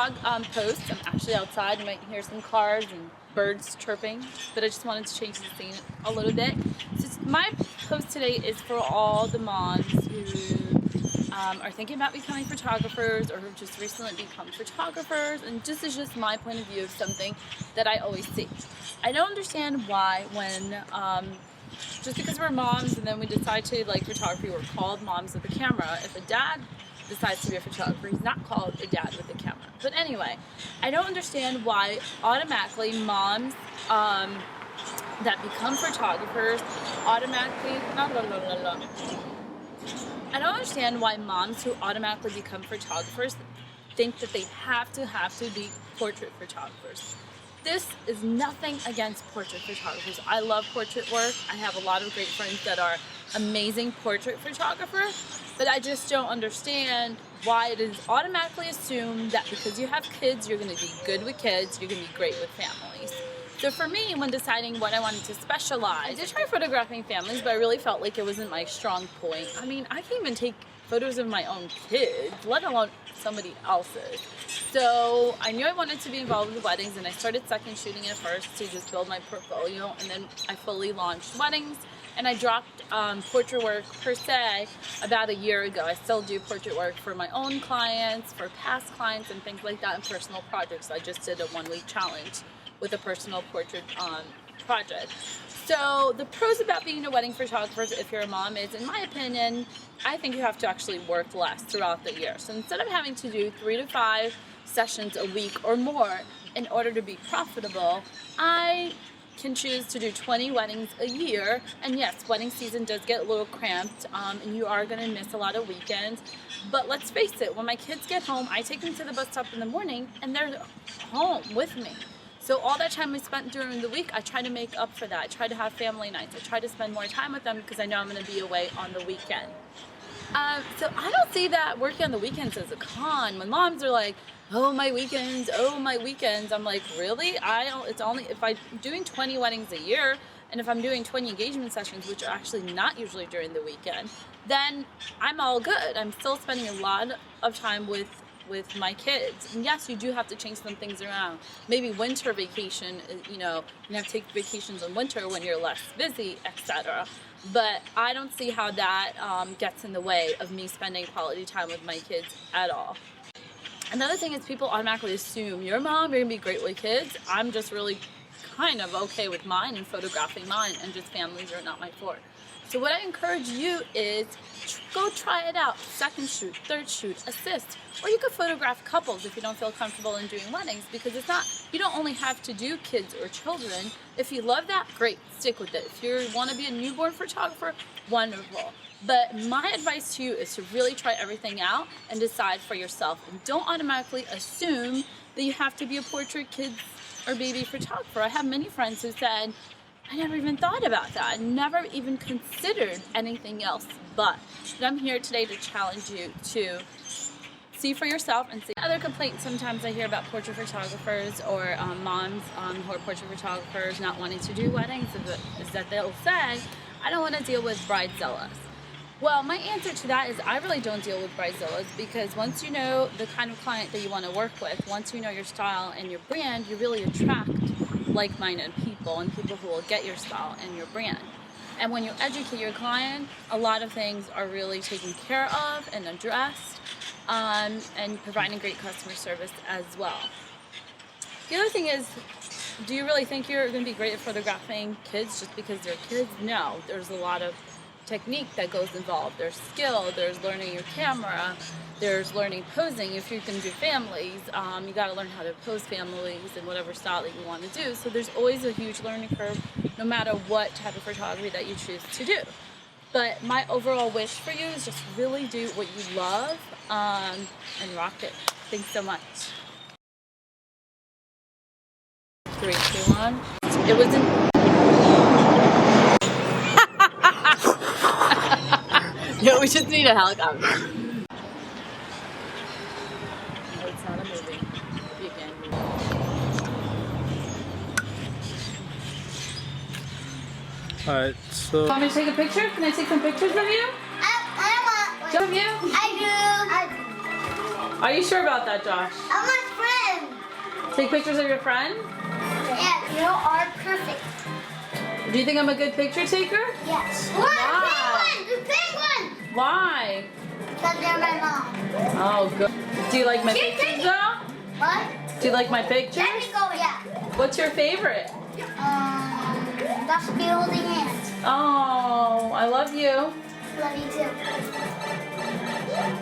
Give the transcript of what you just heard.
vlog post. I'm actually outside. You might hear some cars and birds chirping, but I just wanted to change the scene a little bit. So my post today is for all the moms who are thinking about becoming photographers or who've just recently become photographers, and this is just my point of view of something that I always see. I don't understand why when just because we're moms and then we decide to like photography, we're called moms with a camera. If a dad decides to be a photographer, he's not called a dad with a camera. But anyway, I don't understand why automatically moms that become photographers automatically I don't understand why moms who automatically become photographers think that they have to be portrait photographers. This is nothing against portrait photographers. I love portrait work. I have a lot of great friends that are amazing portrait photographers, but I just don't understand why it is automatically assumed that because you have kids, you're going to be good with kids, you're going to be great with families. So for me, when deciding what I wanted to specialize, I did try photographing families, but I really felt like it wasn't my strong point. I mean, I can't even take photos of my own kids, let alone somebody else's. So I knew I wanted to be involved with weddings, and I started second shooting at first to just build my portfolio, and then I fully launched weddings, and I dropped portrait work per se about a year ago. I still do portrait work for my own clients, for past clients, and things like that, and personal projects. I just did a 1-week challenge with a personal portrait project. So the pros about being a wedding photographer, if you're a mom, is, in my opinion, I think you have to actually work less throughout the year. So instead of having to do 3 to 5 sessions a week or more in order to be profitable, I can choose to do 20 weddings a year. And yes, wedding season does get a little cramped, and you are going to miss a lot of weekends. But let's face it, when my kids get home, I take them to the bus stop in the morning and they're home with me. So all that time I spent during the week, I try to make up for that. I try to have family nights. I try to spend more time with them because I know I'm going to be away on the weekend. So I don't see that working on the weekends as a con. When moms are like, oh my weekends, I'm like, really? It's only, if I'm doing 20 weddings a year, and if I'm doing 20 engagement sessions, which are actually not usually during the weekend, then I'm all good. I'm still spending a lot of time with my kids. And yes, you do have to change some things around. Maybe winter vacation, you have to take vacations in winter when you're less busy, etc. But I don't see how that gets in the way of me spending quality time with my kids at all. Another thing is people automatically assume you're a mom, you're gonna be great with kids. I'm just really kind of okay with mine and photographing mine, and just families are not my forte. So what I encourage you is go try it out. Second shoot, third shoot, assist. Or you could photograph couples if you don't feel comfortable in doing weddings, because it's not, you don't only have to do kids or children. If you love that, great, stick with it. If you want to be a newborn photographer, wonderful. But my advice to you is to really try everything out and decide for yourself. And don't automatically assume that you have to be a portrait, kids, or baby photographer. I have many friends who said, I never even thought about that. I never even considered anything else but I'm here today to challenge you to see for yourself and see. Other complaints sometimes I hear about portrait photographers or moms who are portrait photographers not wanting to do weddings is that they'll say, I don't want to deal with bridezillas. Well, my answer to that is I really don't deal with bridezillas, because once you know the kind of client that you want to work with, once you know your style and your brand, you really attract like-minded people and people who will get your style and your brand. And when you educate your client, a lot of things are really taken care of and addressed, and providing great customer service as well. The other thing is, do you really think you're going to be great at photographing kids just because they're kids? No, there's a lot of technique that goes involved. There's skill, there's learning your camera, there's learning posing. If you can do families, you got to learn how to pose families in whatever style that you want to do. So there's always a huge learning curve, no matter what type of photography that you choose to do. But my overall wish for you is just really do what you love, and rock it. Thanks so much. 3, 2, 1. It wasn't. No, we just need a helicopter. No, it's not a movie. You can. Alright, so. Want me to take a picture? Can I take some pictures of you? I want one. Of you? I do. Are you sure about that, Josh? I'm my friend. Take pictures of your friend? Yeah, you are perfect. Do you think I'm a good picture taker? Yes. Wow. Penguin! The penguin! Why? Because they're my mom. Oh, good. Do you like my Here, pictures take it. though? What? Do you like my pictures? Let me go, yeah. What's your favorite? That's me holding hands. Oh, I love you. Love you too.